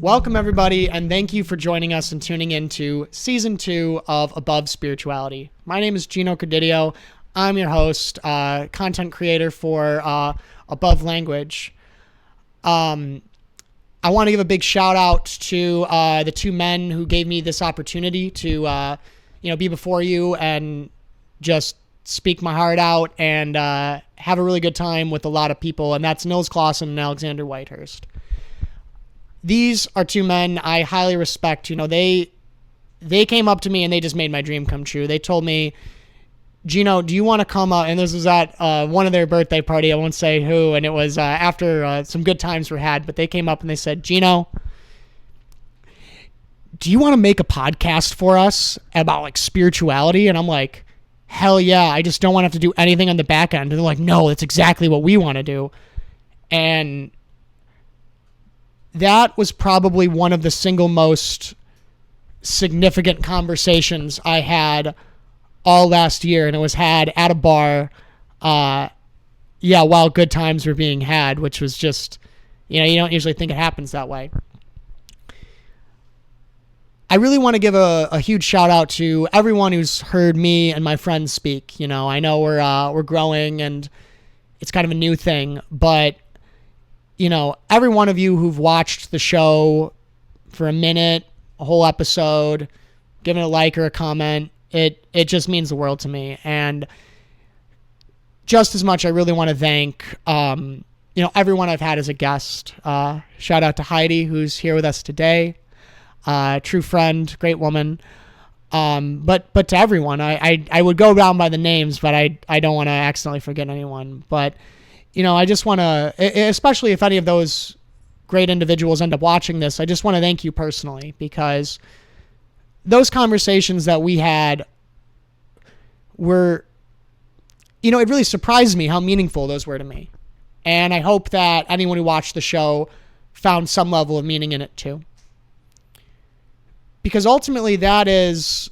Welcome, everybody, and thank you for joining us and tuning into Season 2 of Above Spirituality. My name is Gino. I'm your host, content creator for Above Language. I want to give a big shout out to the two men who gave me this opportunity to be before you and just speak my heart out and have a really good time with a lot of people, and that's Nils Clausen and Alexander Whitehurst. These are two men I highly respect. They came up to me and they just made my dream come true. They told me, Gino, do you want to come up? And this was at one of their birthday party. I won't say who. And it was after some good times were had. But they came up and they said, Gino, do you want to make a podcast for us about spirituality? And I'm like, hell yeah. I just don't want to have to do anything on the back end. And they're like, no, that's exactly what we want to do. And that was probably one of the single most significant conversations I had all last year, and it was had at a bar, while good times were being had, which was just, you don't usually think it happens that way. I really want to give a huge shout out to everyone who's heard me and my friends speak. I know we're growing and it's kind of a new thing, but every one of you who've watched the show for a minute, a whole episode, given a like or a comment, it just means the world to me. And just as much, I really want to thank, everyone I've had as a guest. Shout out to Heidi, who's here with us today. True friend, great woman. But to everyone, I would go down by the names, but I don't want to accidentally forget anyone. But I just want to, especially if any of those great individuals end up watching this, I just want to thank you personally, because those conversations that we had were, it really surprised me how meaningful those were to me. And I hope that anyone who watched the show found some level of meaning in it too. Because ultimately that is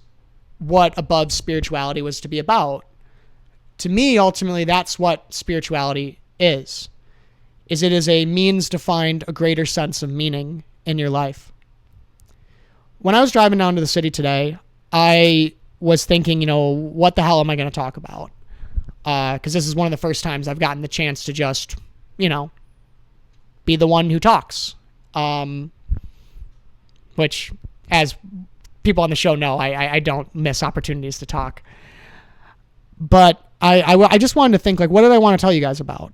what Above Spirituality was to be about. To me, ultimately, that's what spirituality is it is a means to find a greater sense of meaning in your life. When I was driving down to the city today, I was thinking, what the hell am I going to talk about? Because this is one of the first times I've gotten the chance to just, be the one who talks. Which, as people on the show know, I don't miss opportunities to talk. But I just wanted to think, what did I want to tell you guys about?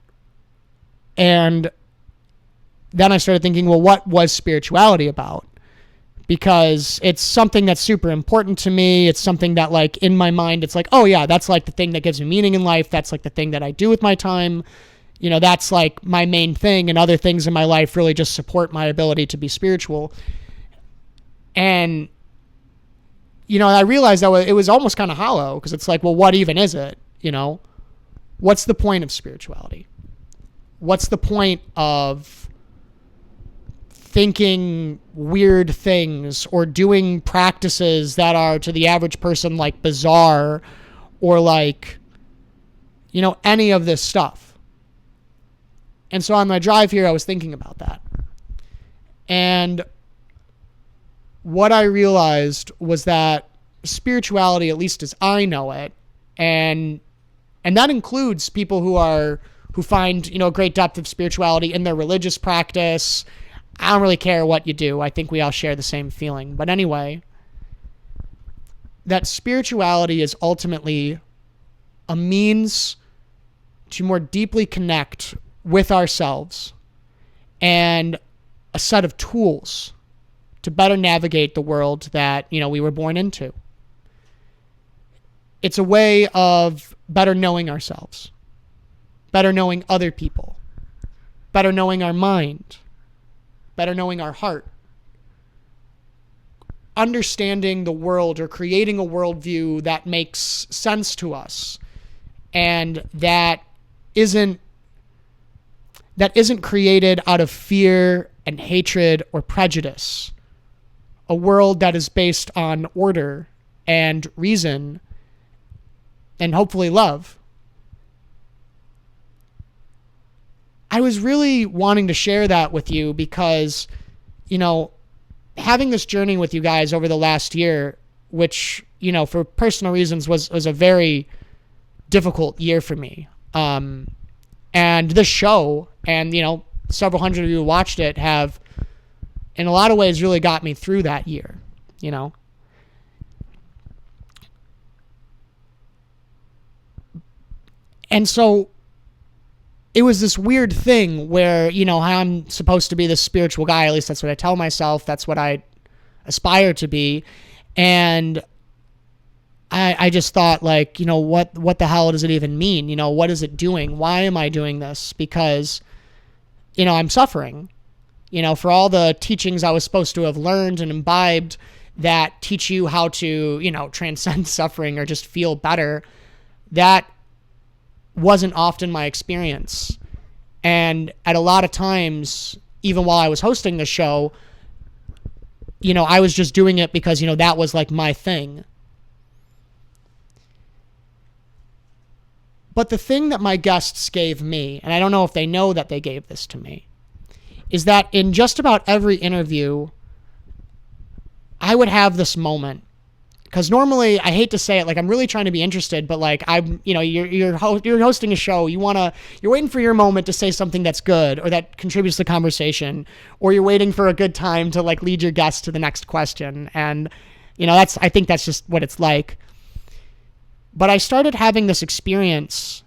And then I started thinking, well, what was spirituality about? Because it's something that's super important to me. It's something that, in my mind, it's oh yeah, that's the thing that gives me meaning in life. That's the thing that I do with my time. That's my main thing, and other things in my life really just support my ability to be spiritual. And, I realized that it was almost kind of hollow, because it's well, what even is it? What's the point of spirituality? What's the point of thinking weird things or doing practices that are to the average person bizarre or any of this stuff? And so on my drive here, I was thinking about that. And what I realized was that spirituality, at least as I know it, and that includes people who find, a great depth of spirituality in their religious practice. I don't really care what you do. I think we all share the same feeling. But anyway, that spirituality is ultimately a means to more deeply connect with ourselves and a set of tools to better navigate the world that, we were born into. It's a way of better knowing ourselves, better knowing other people, better knowing our mind, better knowing our heart, understanding the world or creating a worldview that makes sense to us and that isn't created out of fear and hatred or prejudice. A world that is based on order and reason and hopefully love. I was really wanting to share that with you because, having this journey with you guys over the last year, which, for personal reasons was a very difficult year for me. And this show and, several hundred of you who watched it have, in a lot of ways, really got me through that year, And so it was this weird thing where, I'm supposed to be this spiritual guy. At least that's what I tell myself. That's what I aspire to be. And I just thought, like, what the hell does it even mean? What is it doing? Why am I doing this? Because, I'm suffering, for all the teachings I was supposed to have learned and imbibed that teach you how to, transcend suffering or just feel better. That wasn't often my experience. And at a lot of times, even while I was hosting the show, I was just doing it because, that was like my thing. But the thing that my guests gave me, and I don't know if they know that they gave this to me, is that in just about every interview, I would have this moment. Because normally, I hate to say it, like, I'm really trying to be interested, but like, you're hosting a show, you're waiting for your moment to say something that's good or that contributes to the conversation, or you're waiting for a good time to like lead your guest to the next question. And, I think that's just what it's like. But I started having this experience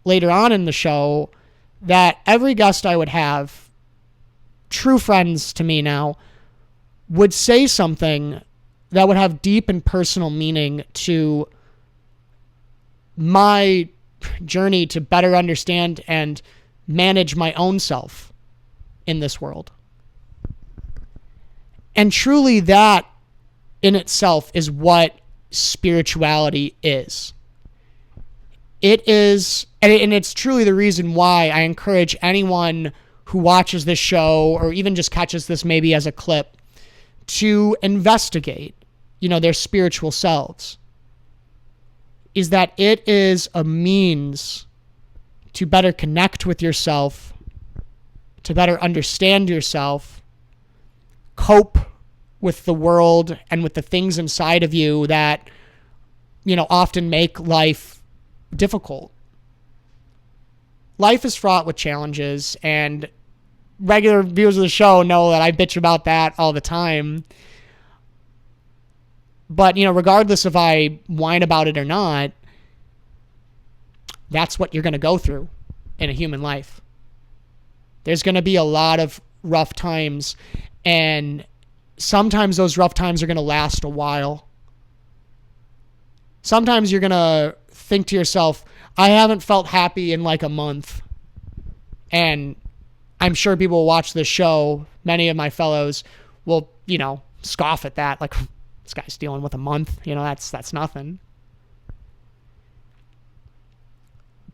later on in the show that every guest I would have, true friends to me now, would say something that would have deep and personal meaning to my journey to better understand and manage my own self in this world. And truly that in itself is what spirituality is. It is, and it's truly the reason why I encourage anyone who watches this show or even just catches this maybe as a clip to investigate, their spiritual selves, is that it is a means to better connect with yourself, to better understand yourself, cope with the world and with the things inside of you that, often make life difficult. Life is fraught with challenges, and regular viewers of the show know that I bitch about that all the time. But, regardless if I whine about it or not, that's what you're going to go through in a human life. There's going to be a lot of rough times, and sometimes those rough times are going to last a while. Sometimes you're going to think to yourself, I haven't felt happy in like a month. And I'm sure people will watch this show, many of my fellows will, scoff at that. Like, this guy's dealing with a month. That's nothing.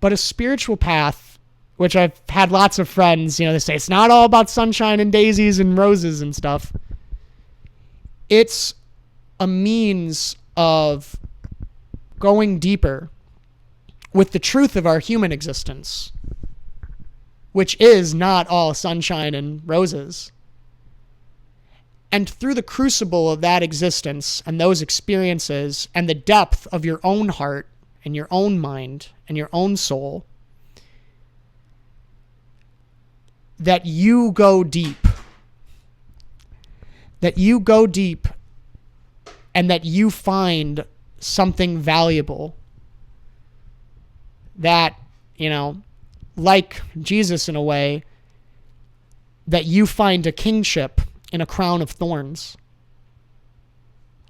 But a spiritual path, which I've had lots of friends, they say it's not all about sunshine and daisies and roses and stuff. It's a means of going deeper with the truth of our human existence, which is not all sunshine and roses. And through the crucible of that existence and those experiences and the depth of your own heart and your own mind and your own soul, that you go deep. That you go deep and that you find something valuable. That, like Jesus in a way, that you find a kingship in a crown of thorns.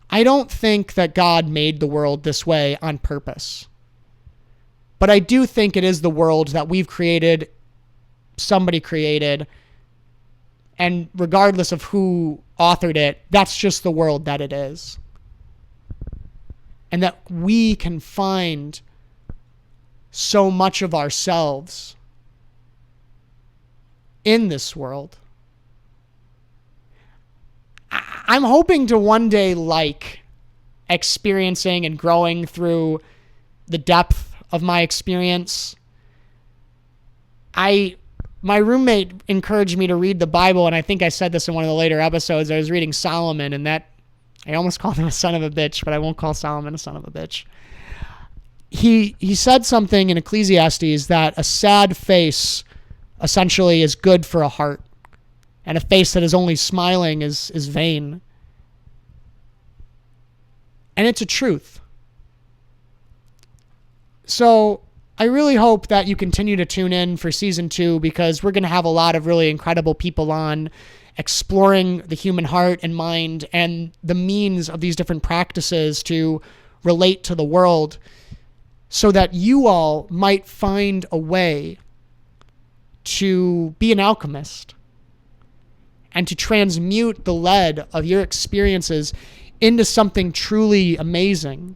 I don't think that God made the world this way on purpose. But I do think it is the world that we've created, somebody created, and regardless of who authored it, that's just the world that it is. And that we can find so much of ourselves in this world. I'm hoping to one day like experiencing and growing through the depth of my experience. I my roommate encouraged me to read the Bible, and I think I said this in one of the later episodes. I was reading Solomon, and that I almost called him a son of a bitch, but I won't call Solomon a son of a bitch. He said something in Ecclesiastes that a sad face essentially is good for a heart, and a face that is only smiling is vain. And it's a truth. So I really hope that you continue to tune in for season 2, because we're going to have a lot of really incredible people on exploring the human heart and mind and the means of these different practices to relate to the world, so that you all might find a way to be an alchemist and to transmute the lead of your experiences into something truly amazing.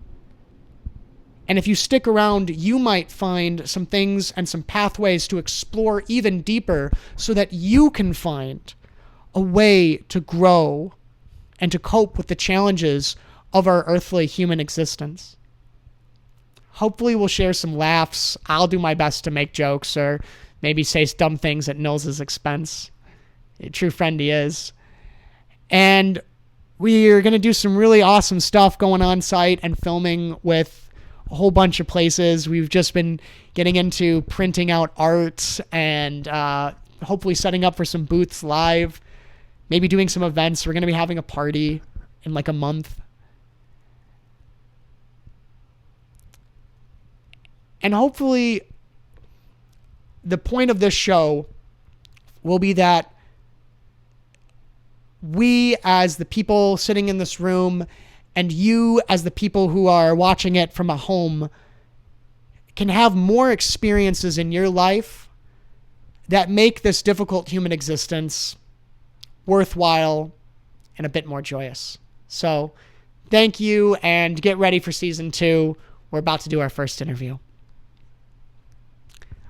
And if you stick around, you might find some things and some pathways to explore even deeper, so that you can find a way to grow and to cope with the challenges of our earthly human existence. Hopefully we'll share some laughs. I'll do my best to make jokes or maybe say dumb things at Nils' expense. A true friend he is. And we're going to do some really awesome stuff going on site and filming with a whole bunch of places. We've just been getting into printing out art and hopefully setting up for some booths live, maybe doing some events. We're going to be having a party in like a month. And hopefully the point of this show will be that we, as the people sitting in this room, and you, as the people who are watching it from a home, can have more experiences in your life that make this difficult human existence worthwhile and a bit more joyous. So thank you, and get ready for season 2. We're about to do our first interview.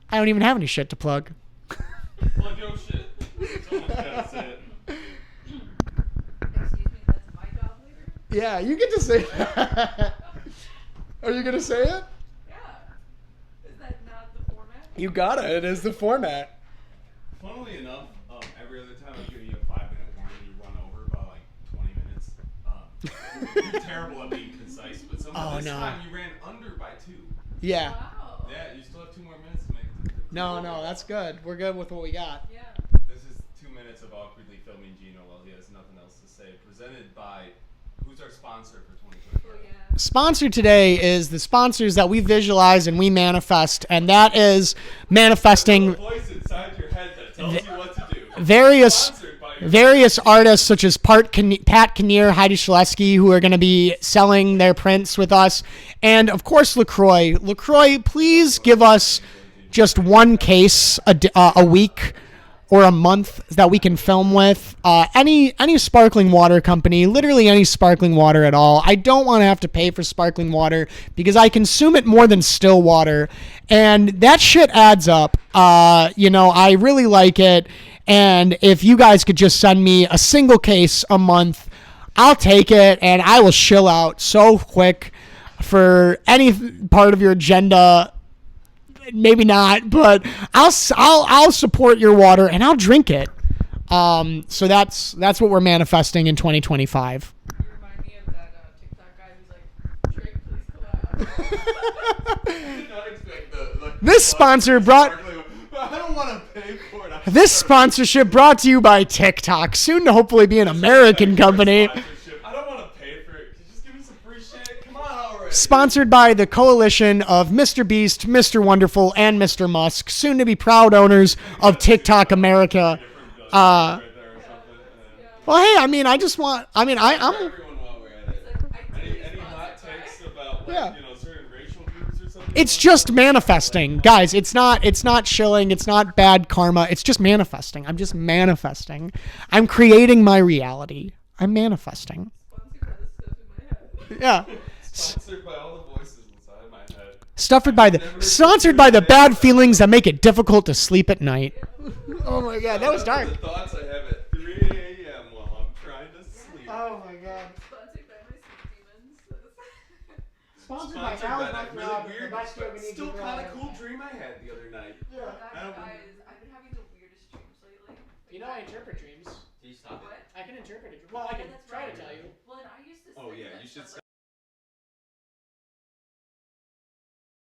I don't even have any shit to plug. Plug your shit. Someone's gotta say it. Excuse me, that's my job later? Yeah, you get to say that. Are you going to say it? Yeah. Is that not the format? You got it. It is the format. Funnily enough, every other time I'm giving you a 5-minute warning, you run over by like 20 minutes. You're terrible at being concise, but somehow this time you ran under by 2. Yeah. Wow. Yeah, you still have 2 more minutes to make it. No, that's good. We're good with what we got. Yeah. This is 2 minutes of awkwardly filming Gino while he has nothing else to say. Presented by, who's our sponsor for 2024? Oh, yeah. Sponsored today is the sponsors that we visualize and we manifest, and that is manifesting The voice inside your head that tells you what to do. various artists such as Pat Kinnear, Heidi Shaleski, who are going to be selling their prints with us, and of course LaCroix. LaCroix, please give us just one case a week or a month that we can film with. Any sparkling water company, literally any sparkling water at all. I don't want to have to pay for sparkling water because I consume it more than still water, and that shit adds up. I really like it, and if you guys could just send me a single case a month, I'll take it, and I will shill out so quick for any part of your agenda. Maybe not, but I'll support your water and I'll drink it. So that's what we're manifesting in 2025. You remind me of that TikTok guy who's like, Drake, please collab. I did not expect the This sponsor brought. I don't want to pay for it. This sponsorship brought to you by TikTok, soon to hopefully be an American company. I don't want to pay for it. Can you just give me some free shit? Come on already. Sponsored by the coalition of Mr. Beast, Mr. Wonderful, and Mr. Musk, soon to be proud owners of TikTok America. Well, hey, I'm. Everyone while we're at it. Any hot takes about certain racial groups or something? It's just manifesting, guys. It's not shilling. It's not bad karma. It's just manifesting. I'm just manifesting. I'm creating my reality. I'm manifesting. Sponsored by the stuff in my head. Yeah. Sponsored by all the voices inside my head. Sponsored by the bad feelings that make it difficult to sleep at night. Oh my god, that was dark. The thoughts I have at 3 a.m. while I'm trying to sleep. Oh my god. Sponsored by my sleep demons. Sponsored By that really weird, but still kind of cool dream I had the other night. Yeah. Guys, I've been having the weirdest know I interpret dreams. Can you stop it? What? I can interpret it. Well, I can That's try right. to tell you. Well, and I used to. Oh study yeah, that you should stuff,